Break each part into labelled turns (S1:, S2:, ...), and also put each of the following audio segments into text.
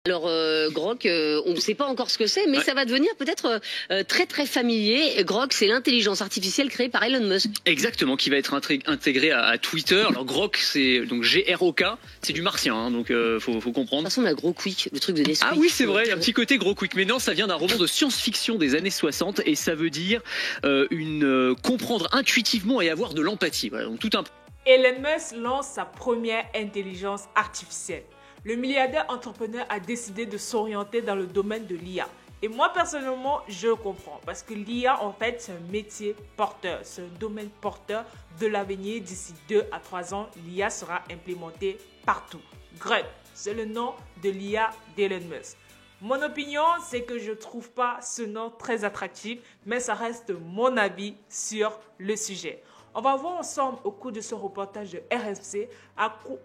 S1: Alors Grok, on ne sait pas encore ce que c'est, mais ça va devenir peut-être très très familier. Grok, c'est l'intelligence artificielle créée par Elon Musk.
S2: Exactement, qui va être intégrée à Twitter. Alors Grok, c'est donc G-R-O-K, c'est du martien, hein, donc faut comprendre.
S1: Ça ressemble à Gros Quick, le truc de Nesquik.
S2: Ah oui, c'est vrai, il y a un petit côté Gros Quick. Mais non, ça vient d'un roman de science-fiction des années 60 et ça veut dire comprendre intuitivement et avoir de l'empathie. Voilà, donc tout un...
S3: Elon Musk lance sa première intelligence artificielle. Le milliardaire entrepreneur a décidé de s'orienter dans le domaine de l'IA. Et moi, personnellement, je comprends. Parce que l'IA, en fait, c'est un métier porteur. C'est un domaine porteur de l'avenir. D'ici 2 à 3 ans, l'IA sera implémentée partout. Grok, c'est le nom de l'IA d'Elon Musk. Mon opinion, c'est que je ne trouve pas ce nom très attractif, mais ça reste mon avis sur le sujet. On va voir ensemble au cours de ce reportage de RMC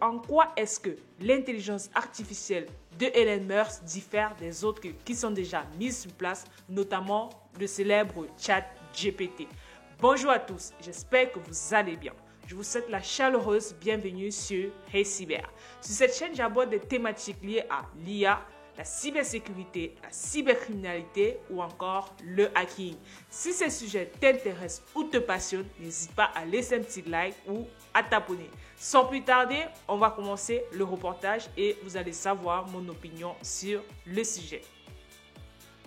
S3: en quoi est-ce que l'intelligence artificielle de Elon Musk diffère des autres qui sont déjà mises sur place, notamment le célèbre ChatGPT. Bonjour à tous, j'espère que vous allez bien. Je vous souhaite la chaleureuse bienvenue sur Hey Cyber. Sur cette chaîne, j'aborde des thématiques liées à l'IA, la cybersécurité, la cybercriminalité ou encore le hacking. Si ces sujets t'intéressent ou te passionnent, n'hésite pas à laisser un petit like ou à t'abonner. Sans plus tarder, on va commencer le reportage et vous allez savoir mon opinion sur le sujet.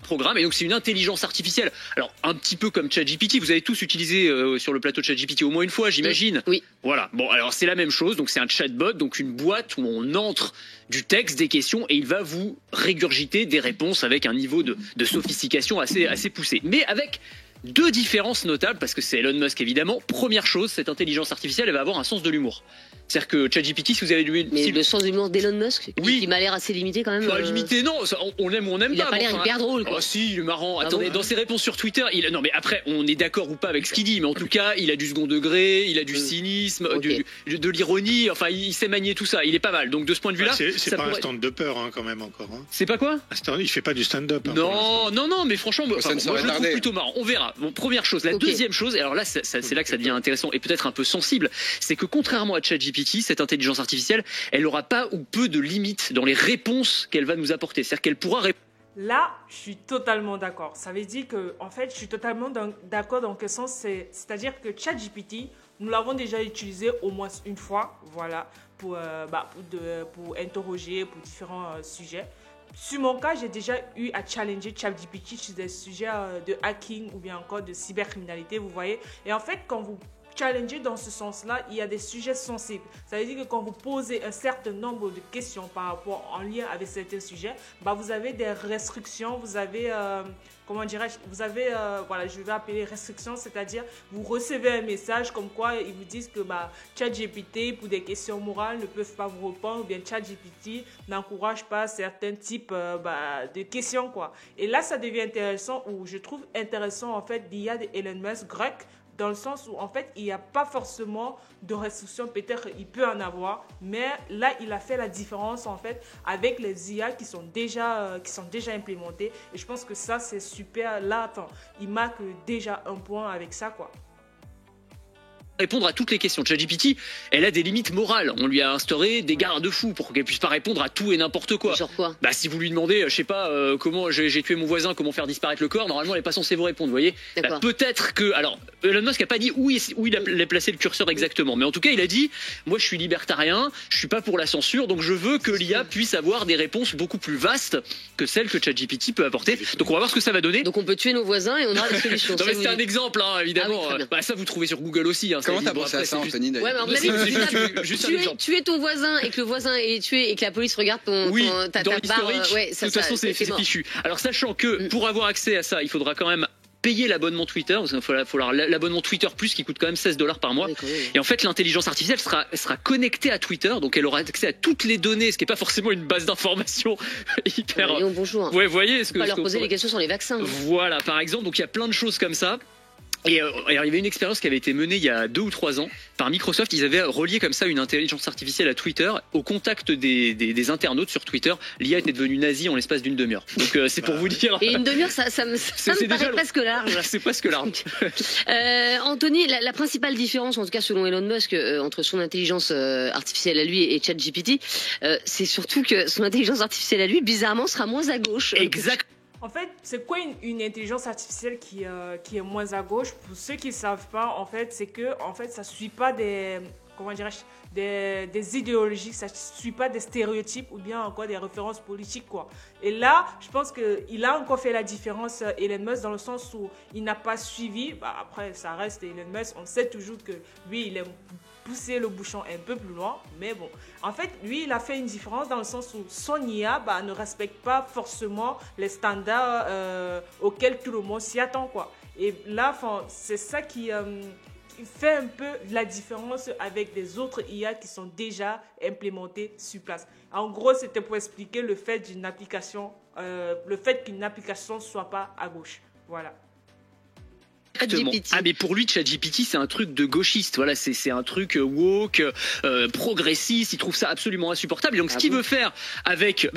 S2: Programme, et donc c'est une intelligence artificielle. Alors un petit peu comme ChatGPT, vous avez tous utilisé sur le plateau de ChatGPT au moins une fois, j'imagine.
S1: Oui.
S2: Voilà. Bon, alors c'est la même chose. Donc c'est un chatbot, donc une boîte où on entre du texte, des questions, et il va vous régurgiter des réponses avec un niveau de sophistication assez poussé. Mais avec deux différences notables, parce que c'est Elon Musk évidemment. Première chose, cette intelligence artificielle, elle va avoir un sens de l'humour. C'est-à-dire que ChatGPT, si vous avez lu...
S1: Mais le sens de l'humour d'Elon Musk,
S2: oui,
S1: qui m'a l'air assez limité quand même.
S2: Pas limité, non, on l'aime ou on n'aime pas.
S1: Il a pas l'air hyper drôle, quoi.
S2: Oh si, il est marrant. Attendez,
S1: bon,
S2: dans ses réponses sur Twitter, non mais après, on est d'accord ou pas avec ce qu'il dit, mais en tout cas, il a du second degré, il a du cynisme, de l'ironie, enfin, il sait manier tout ça, il est pas mal. Donc de ce point de vue-là...
S4: C'est pas un stand-upper hein, quand même encore. Hein.
S2: C'est pas quoi?
S4: Il fait pas du stand-up. Hein,
S2: non, mais franchement, moi je le trouve plutôt marrant. On verra. Bon, première chose. La deuxième chose, et alors là, c'est là que ça devient intéressant et peut-être un peu sensible, c'est que contrairement à ChatGPT, cette intelligence artificielle, elle n'aura pas ou peu de limites dans les réponses qu'elle va nous apporter. C'est-à-dire qu'elle pourra répondre.
S3: Là, je suis totalement d'accord. Ça veut dire que, en fait, je suis totalement d'accord dans quel sens c'est-à-dire que ChatGPT, nous l'avons déjà utilisé au moins une fois, voilà, pour interroger pour différents sujets. Sur mon cas, j'ai déjà eu à challenger ChatGPT sur des sujets de hacking ou bien encore de cybercriminalité, vous voyez. Et en fait, quand vous challenger dans ce sens-là, il y a des sujets sensibles. Ça veut dire que quand vous posez un certain nombre de questions par rapport en lien avec certains sujets, vous avez des restrictions, vous avez, comment dirais-je, vous avez, voilà, je vais appeler restrictions, c'est-à-dire vous recevez un message comme quoi ils vous disent que ChatGPT pour des questions morales ne peuvent pas vous répondre ou bien ChatGPT n'encourage pas certains types de questions, quoi. Et là, ça devient intéressant, ou je trouve intéressant en fait l'IA de Elon Musk, Grok, dans le sens où en fait il n'y a pas forcément de restrictions, peut-être il peut en avoir, mais là il a fait la différence en fait avec les IA qui sont déjà implémentées, et je pense que ça c'est super. Là, il marque déjà un point avec ça, quoi.
S2: Répondre à toutes les questions. ChatGPT, elle a des limites morales. On lui a instauré des garde-fous pour qu'elle puisse pas répondre à tout et n'importe quoi.
S1: Genre quoi?
S2: Si vous lui demandez, je sais pas, comment j'ai tué mon voisin, comment faire disparaître le corps, normalement elle est pas censée vous répondre, vous voyez. Peut-être que, alors, Elon Musk a pas dit où il a placé le curseur exactement, mais en tout cas il a dit, moi je suis libertarien, je suis pas pour la censure, donc je veux que l'IA puisse avoir des réponses beaucoup plus vastes que celles que ChatGPT peut apporter. Donc on va voir ce que ça va donner.
S1: Donc on peut tuer nos voisins et on aura des solutions.
S2: Non mais c'est un exemple, hein, évidemment. Ah oui, ça vous trouvez sur Google aussi. Hein,
S5: comment t'as pensé à ça, Anthony, d'ailleurs?
S1: Ouais, mais tuer ton voisin et que le voisin est tué et que la police regarde ta barre,
S2: de toute façon c'est fichu. Alors sachant que pour avoir accès à ça, il faudra quand même payer l'abonnement Twitter, parce qu'il faut l'abonnement Twitter Plus qui coûte quand même $16 par mois. Et en fait, l'intelligence artificielle sera connectée à Twitter, donc elle aura accès à toutes les données, ce qui n'est pas forcément une base d'information hyper.
S1: Bonjour.
S2: Ouais, voyez ce que.
S1: On va leur poser des questions sur les vaccins.
S2: Voilà, par exemple, donc il y a plein de choses comme ça. Et alors, il y avait une expérience qui avait été menée il y a 2 ou 3 ans par Microsoft. Ils avaient relié comme ça une intelligence artificielle à Twitter. Au contact des internautes sur Twitter, l'IA était devenue nazie en l'espace d'une demi-heure. Donc c'est pour vous dire.
S1: Et une demi-heure, ça me paraît presque large.
S2: C'est presque large.
S1: Anthony, la principale différence, en tout cas selon Elon Musk, entre son intelligence artificielle à lui et ChatGPT, c'est surtout que son intelligence artificielle à lui, bizarrement, sera moins à gauche.
S2: Exact.
S3: En fait, c'est quoi une intelligence artificielle qui est moins à gauche? Pour ceux qui ne savent pas, en fait, c'est que ça ne suit pas comment dirais-je, des idéologies, ça ne suit pas des stéréotypes ou bien encore des références politiques, quoi. Et là, je pense qu'il a encore fait la différence, Elon Musk, dans le sens où il n'a pas suivi, après ça reste Elon Musk, on sait toujours que lui, il aime pousser le bouchon un peu plus loin, mais bon, en fait, lui, il a fait une différence dans le sens où son IA ne respecte pas forcément les standards auxquels tout le monde s'y attend, quoi. Et là, c'est ça qui fait un peu la différence avec les autres IA qui sont déjà implémentées sur place. En gros, c'était pour expliquer le fait qu'une application soit pas à gauche. Voilà.
S2: Ah mais pour lui ChatGPT c'est un truc de gauchiste, voilà, c'est un truc woke, progressiste, il trouve ça absolument insupportable. Et donc ce qu'il veut faire avec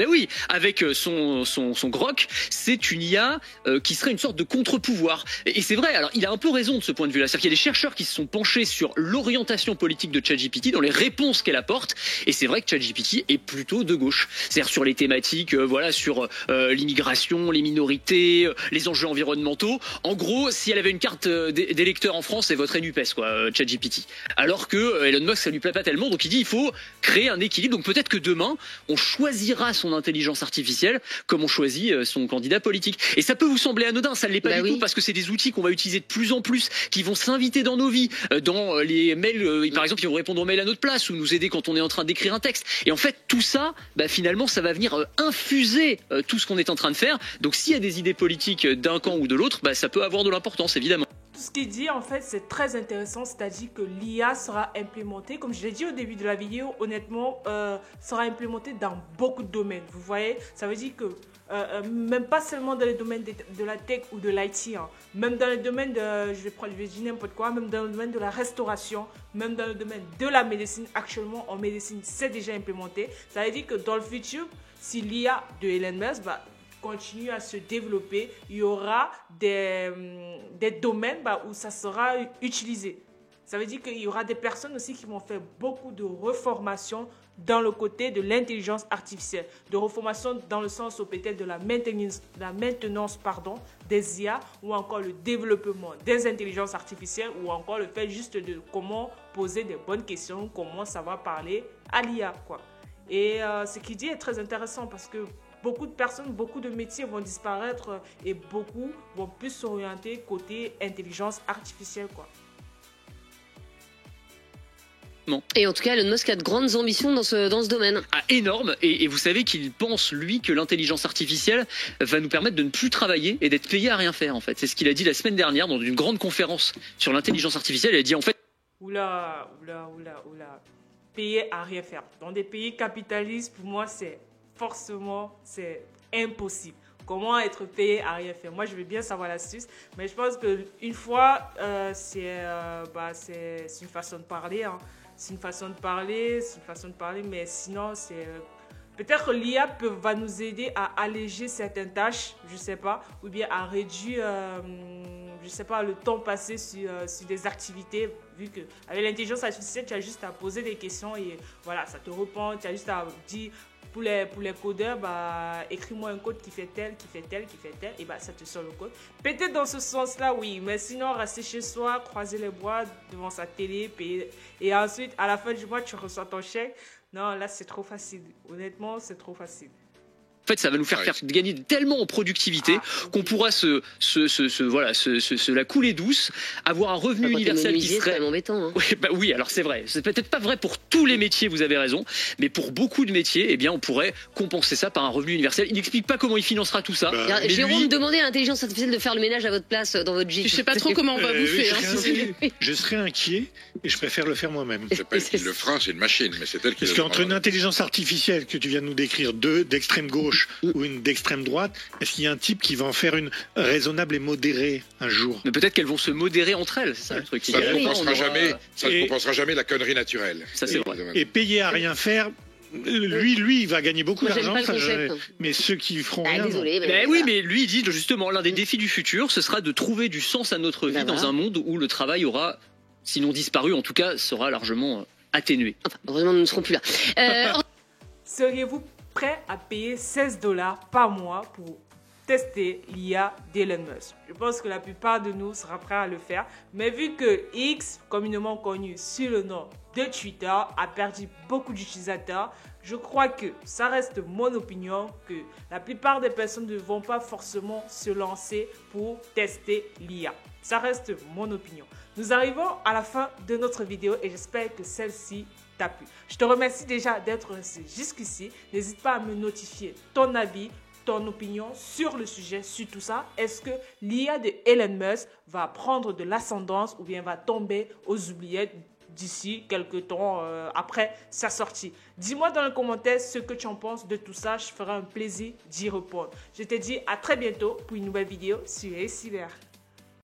S2: son Grok, c'est une IA qui serait une sorte de contre-pouvoir. Et c'est vrai, alors il a un peu raison de ce point de vue-là, c'est-à-dire qu'il y a des chercheurs qui se sont penchés sur l'orientation politique de ChatGPT dans les réponses qu'elle apporte, et c'est vrai que ChatGPT est plutôt de gauche, c'est-à-dire sur les thématiques sur l'immigration, les minorités, les enjeux environnementaux. En gros, si elle avait une carte d'électeurs en France, c'est voterait NUPES, quoi, ChatGPT. Alors que Elon Musk, ça lui plaît pas tellement, donc il dit il faut créer un équilibre. Donc peut-être que demain, on choisira son intelligence artificielle comme on choisit son candidat politique. Et ça peut vous sembler anodin, ça ne l'est pas du tout, parce que c'est des outils qu'on va utiliser de plus en plus, qui vont s'inviter dans nos vies, dans les mails, par exemple, ils vont répondre aux mails à notre place ou nous aider quand on est en train d'écrire un texte. Et en fait, tout ça, finalement, ça va venir infuser tout ce qu'on est en train de faire. Donc s'il y a des idées politiques d'un camp ou de l'autre, ça peut avoir de l'importance, évidemment.
S3: Tout ce qu'il dit, en fait, c'est très intéressant, c'est-à-dire que l'IA sera implémentée, comme je l'ai dit au début de la vidéo, honnêtement, sera implémentée dans beaucoup de domaines. Vous voyez, ça veut dire que même pas seulement dans les domaines de la tech ou de l'IT, même dans les domaines je vais dire n'importe quoi, même dans le domaine de la restauration, même dans le domaine de la médecine. Actuellement, en médecine, c'est déjà implémenté. Ça veut dire que dans le futur, si l'IA de Elon Musk continue à se développer, il y aura des domaines où ça sera utilisé. Ça veut dire qu'il y aura des personnes aussi qui vont faire beaucoup de reformation dans le côté de l'intelligence artificielle, de reformation dans le sens peut-être de la maintenance des IA, ou encore le développement des intelligences artificielles, ou encore le fait juste de comment poser des bonnes questions, comment savoir parler à l'IA, quoi. Et ce qu'il dit est très intéressant parce que beaucoup de personnes, beaucoup de métiers vont disparaître et beaucoup vont plus s'orienter côté intelligence artificielle, quoi.
S1: Et en tout cas, Elon Musk a de grandes ambitions dans ce domaine.
S2: Ah, énorme. Et vous savez qu'il pense, lui, que l'intelligence artificielle va nous permettre de ne plus travailler et d'être payé à rien faire, en fait. C'est ce qu'il a dit la semaine dernière dans une grande conférence sur l'intelligence artificielle. Il a dit, en fait...
S3: Oula. Payer à rien faire. Dans des pays capitalistes, pour moi, c'est impossible. Comment être payé à rien faire? Moi, je veux bien savoir l'astuce, mais je pense qu'une fois, c'est une façon de parler. C'est une façon de parler, mais sinon, peut-être l'IA va nous aider à alléger certaines tâches, je sais pas, ou bien à réduire, je sais pas, le temps passé sur des activités, vu que avec l'intelligence artificielle, tu as juste à poser des questions et voilà, ça te répond. Tu as juste à dire, pour les codeurs, écris-moi un code qui fait tel, et ça te sort le code. Peut-être dans ce sens-là, oui, mais sinon, rester chez soi, croiser les bras devant sa télé, payer, et ensuite, à la fin du mois, tu reçois ton chèque. Non, là, c'est trop facile. Honnêtement, c'est trop facile.
S2: En fait, ça va nous faire gagner tellement en productivité qu'on pourra se la couler douce, avoir un revenu universel qui serait...
S1: C'est embêtant.
S2: Oui, alors c'est vrai. C'est peut-être pas vrai pour tous les métiers, vous avez raison, mais pour beaucoup de métiers, eh bien, on pourrait compenser ça par un revenu universel. Il n'explique pas comment il financera tout ça.
S1: Jérôme, demandez à l'intelligence artificielle de faire le ménage à votre place dans votre gîte.
S5: Je sais pas trop comment on va bouffer.
S4: Je serais inquiet et je préfère le faire moi-même.
S6: C'est pas elle qui le fera, c'est une machine, mais c'est elle qui le fera.
S4: Parce qu'entre une intelligence artificielle que tu viens de nous décrire, d'extrême gauche, gauche ou une d'extrême droite. Est-ce qu'il y a un type qui va en faire une raisonnable et modérée un jour?
S2: Mais peut-être qu'elles vont se modérer entre elles, c'est ça le truc.
S5: Ça ne compensera jamais la connerie naturelle.
S2: Ça, c'est vrai.
S4: Et payer à rien faire, lui, il va gagner beaucoup
S1: Moi, j'aime
S4: d'argent,
S1: pas le concept.
S4: mais ceux qui feront rien.
S1: Désolé.
S2: Mais oui, mais lui, il dit justement, l'un des défis du futur, ce sera de trouver du sens à notre vie dans un monde où le travail aura, sinon disparu, en tout cas, sera largement atténué.
S1: Enfin, heureusement, nous ne serons plus là.
S3: Seriez-vous prêt à payer 16 $ par mois pour tester l'IA d'Elon Musk? Je pense que la plupart de nous sera prêts à le faire, mais vu que X, communément connu sous le nom de Twitter, a perdu beaucoup d'utilisateurs, je crois que ça reste mon opinion que la plupart des personnes ne vont pas forcément se lancer pour tester l'IA. Ça reste mon opinion. Nous arrivons à la fin de notre vidéo et j'espère que celle-ci t'a plu. Je te remercie déjà d'être resté jusqu'ici. N'hésite pas à me notifier ton avis, ton opinion sur le sujet, sur tout ça. Est-ce que l'IA de Elon Musk va prendre de l'ascendance ou bien va tomber aux oubliettes d'ici quelques temps après sa sortie? Dis-moi dans les commentaires ce que tu en penses de tout ça. Je ferai un plaisir d'y répondre. Je te dis à très bientôt pour une nouvelle vidéo sur Cyber.